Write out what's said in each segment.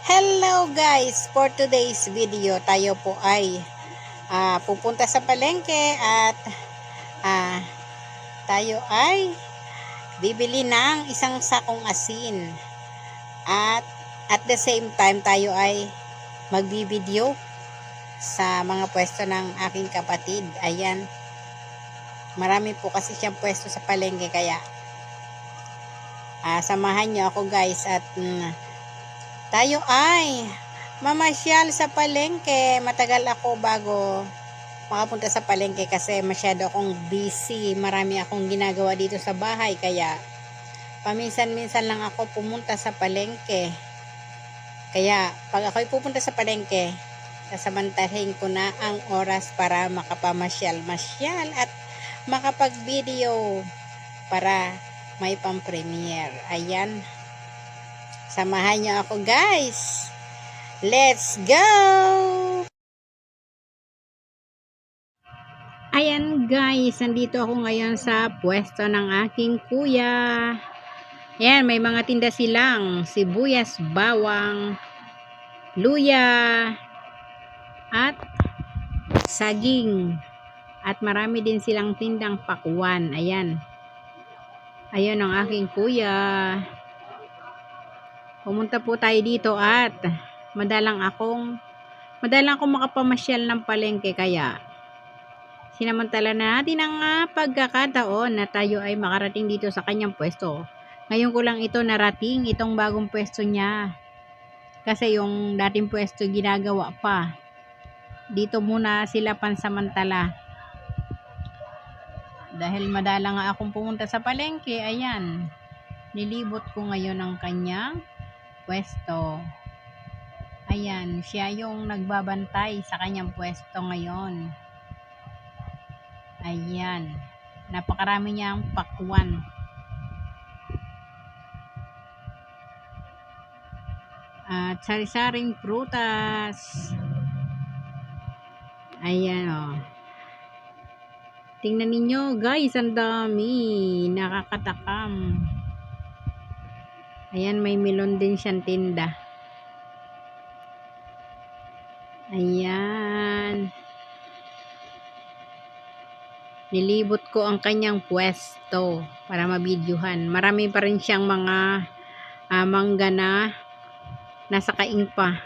Hello guys! For today's video, tayo po ay pupunta sa palengke at tayo ay bibili ng isang sakong asin. At the same time, tayo ay magbibideo sa mga pwesto ng aking kapatid. Ayan. Marami po kasi siyang pwesto sa palengke kaya samahan nyo ako guys at tayo ay mamasyal sa palengke. Matagal ako bago makapunta sa palengke kasi masyado akong busy. Marami akong ginagawa dito sa bahay kaya paminsan-minsan lang ako pumunta sa palengke. Kaya pag ako'y pupunta sa palengke, sasamantahin ko na ang oras para makapamasyal-masyal at makapag-video para may pang-premiere. Ayan. Samahan niyo ako guys. Let's go! Ayan guys, nandito ako ngayon sa pwesto ng aking kuya. Ayan, may mga tinda silang sibuyas, bawang, luya, at saging. At marami din silang tindang pakwan. Ayan. Ayan ang aking kuya. Pumunta po tayo dito at madalang akong makapamasyal ng palengke kaya sinamantala na natin ang pagkakataon na tayo ay makarating dito sa kanyang pwesto. Ngayon ko lang ito narating, itong bagong pwesto niya. Kasi yung dating pwesto ginagawa pa. Dito muna sila pansamantala. Dahil madalang nga akong pumunta sa palengke, ayan. Nilibot ko ngayon ang kanyang pwesto. Ayan, siya yung nagbabantay sa kanyang pwesto ngayon. Ayan, napakarami niyang pakwan. At sari-saring prutas. Ayan o. Tingnan ninyo guys, ang dami. Nakakatakam. Ayan, may melon din siyang tinda. Ayan. Nilibot ko ang kanyang pwesto para mabidyuhan. Marami pa rin siyang mga mangga na nasa kaing pa.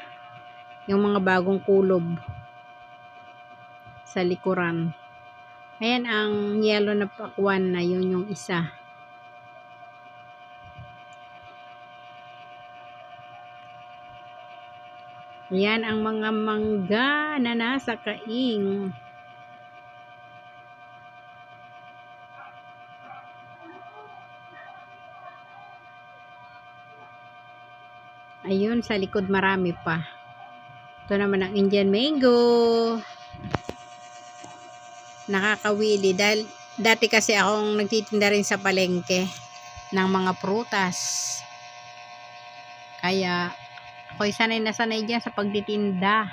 Yung mga bagong kulob sa likuran. Ayan ang yellow na pakwan na yun yung isa. Ayan ang mga mangga na nasa kaing. Ayun, sa likod marami pa. Ito naman ang Indian mango. Nakakawili dahil dati kasi akong nagtitinda rin sa palengke ng mga prutas. Kaya ako'y sanay na sanay dyan sa pagtitinda.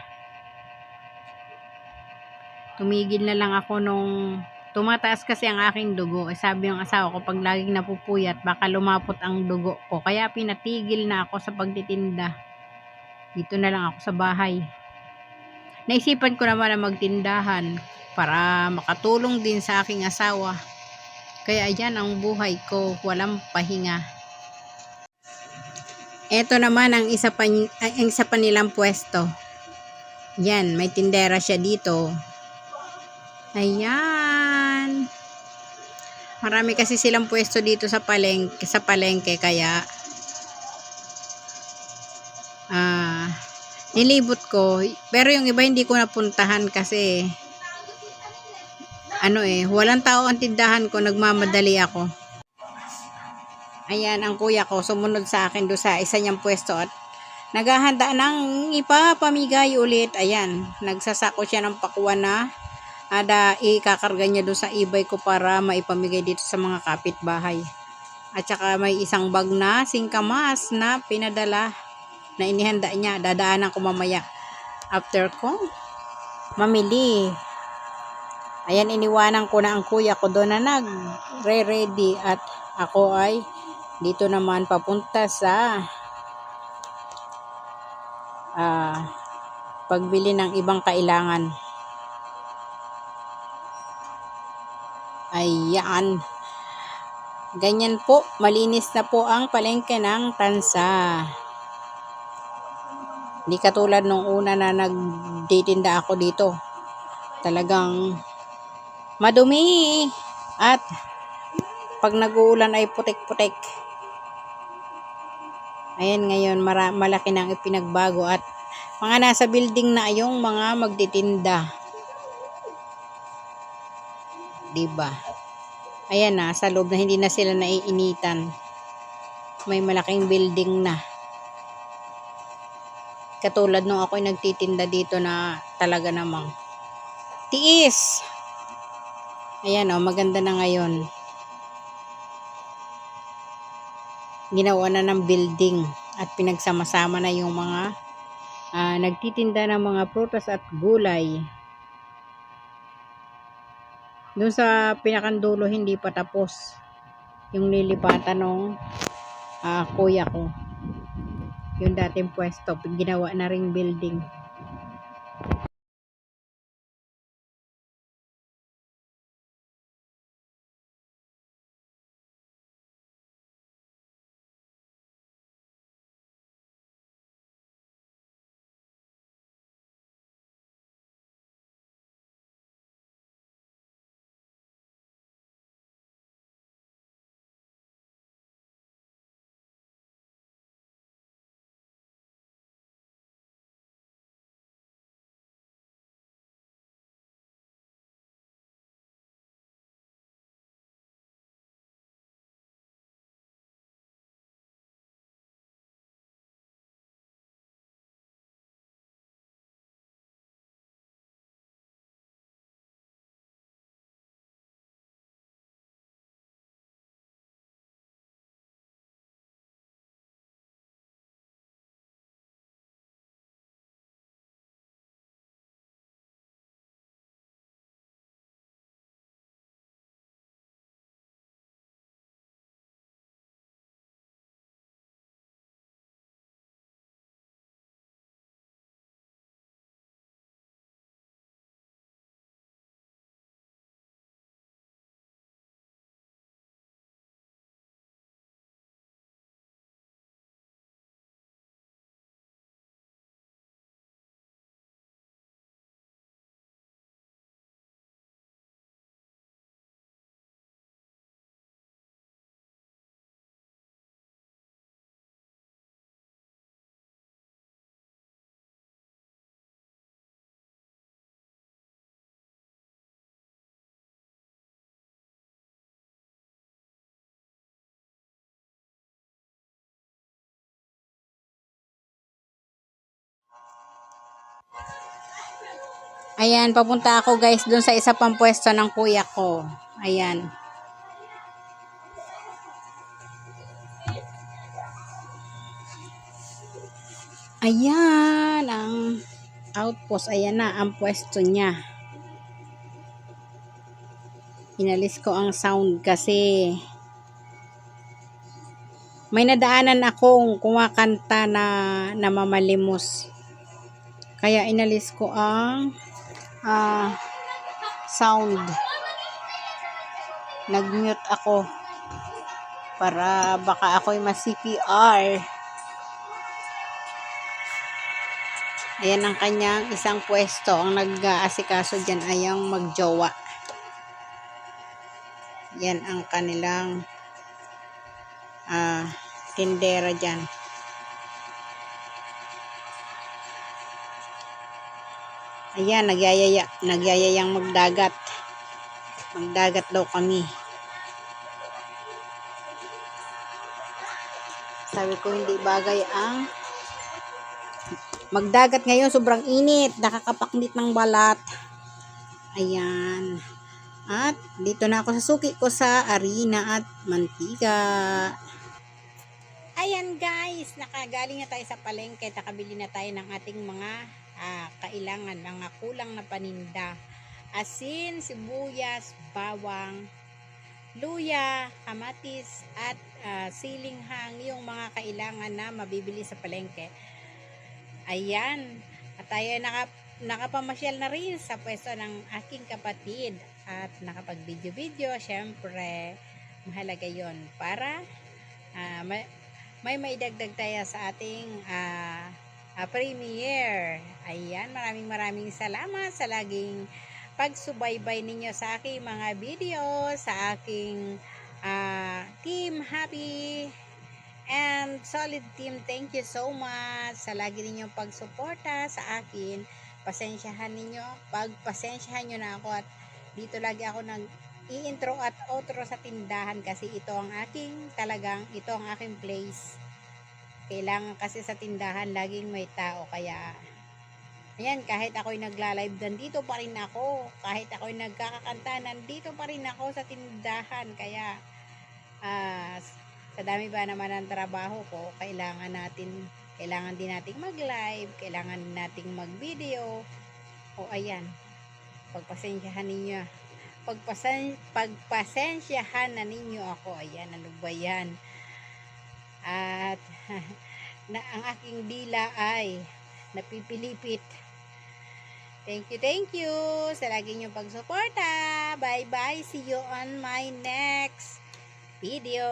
Tumigil na lang ako nung tumataas kasi ang aking dugo. Sabi ng asawa ko, pag laging napupuyat, baka lumapot ang dugo ko. Kaya pinatigil na ako sa pagtitinda. Dito na lang ako sa bahay. Naisipan ko naman na magtindahan para makatulong din sa aking asawa. Kaya ayan ang buhay ko, walang pahinga. Ito naman ang isa pa nilang pwesto. Yan, may tindera siya dito. Ayan. Marami kasi silang pwesto dito sa palengke kaya nilibot ko. Pero yung iba hindi ko napuntahan kasi walang tao ang tindahan ko, nagmamadali ako. Ayan, ang kuya ko sumunod sa akin doon sa isa niyang pwesto at naghahanda ng ipapamigay ulit. Ayan, nagsasako siya ng pakwan na ikakarga niya doon sa e-bike ko para maipamigay dito sa mga kapitbahay. At saka may isang bag na singkamas na pinadala na inihanda niya. Dadaanan ko mamaya after ko mamili. Ayan, iniwanan ko na ang kuya ko doon na nagre-ready at ako ay dito naman papunta sa pagbili ng ibang kailangan. Ayan. Ganyan po, malinis na po ang palengke ng Tansa. Hindi katulad nung una na nagtitinda ako dito. Talagang madumi. At pag nag-uulan ay putik-putik. Ayan ngayon, malaki nang ipinagbago at mga nasa building na yung mga magtitinda. Diba? Ayan na, sa loob na hindi na sila naiinitan. May malaking building na. Katulad nung ako'y nagtitinda dito na talaga namang tiis. Ayan o, maganda na ngayon. Ginawa na ng building at pinagsama-sama na yung mga nagtitinda ng mga prutas at gulay. Doon sa pinakandulo hindi pa tapos yung lilipatan ng kuya ko. Yung dating pwesto, ginawa na ring building. Ayan, papunta ako guys doon sa isa pang pwesto ng kuya ko. Ayan. Ayan ang outpost. Ayan na ang pwesto niya. Inalis ko ang sound kasi may nadaanan akong kumakanta na namamalimos. Kaya inalis ko ang sound. Nag-mute ako para baka ako'y ma-CPR. Ayan ang kanyang isang pwesto. Ang nag-aasikaso dyan ay ang magjowa. Yan ang kanilang tindera dyan. Ayan, nagyayayang magdagat. Magdagat daw kami. Sabi ko hindi bagay ang magdagat ngayon, sobrang init, nakakapaknit ng balat. Ayan. At dito na ako sa suki ko sa harina at mantika. Ayan guys, nakagaling na tayo sa palengke, nakabili na tayo ng ating mga kailangan, mga kulang na paninda. Asin, sibuyas, bawang, luya, kamatis, at silinghang, yung mga kailangan na mabibili sa palengke. Ayan. At tayo nakapamasyal na rin sa pwesto ng aking kapatid. At nakapag-video-video. Syempre, mahalaga yon para may maidagdag tayo sa ating premiere. Ayan, maraming salamat sa laging pagsubaybay ninyo sa aking mga video, sa aking team Happy and Solid Team. Thank you so much sa lagi ninyong pagsuporta sa akin. Pasensyahan nyo na ako at dito lagi ako i-intro at outro sa tindahan kasi ito ang aking place. Kailangan kasi sa tindahan laging may tao, kaya ayan, kahit ako'y nagla-live, nandito pa rin ako. Kahit ako'y nagkakakanta, nandito pa rin ako sa tindahan. Kaya sa dami ba naman ng trabaho ko, kailangan din nating mag-live, kailangan din nating mag-video. O ayan, pagpasensyahan na ninyo ako. Ayan, ano ba yan? At ang aking dila ay napipilipit. Thank you sa lagi niyong pagsuporta. Bye bye, see you on my next video.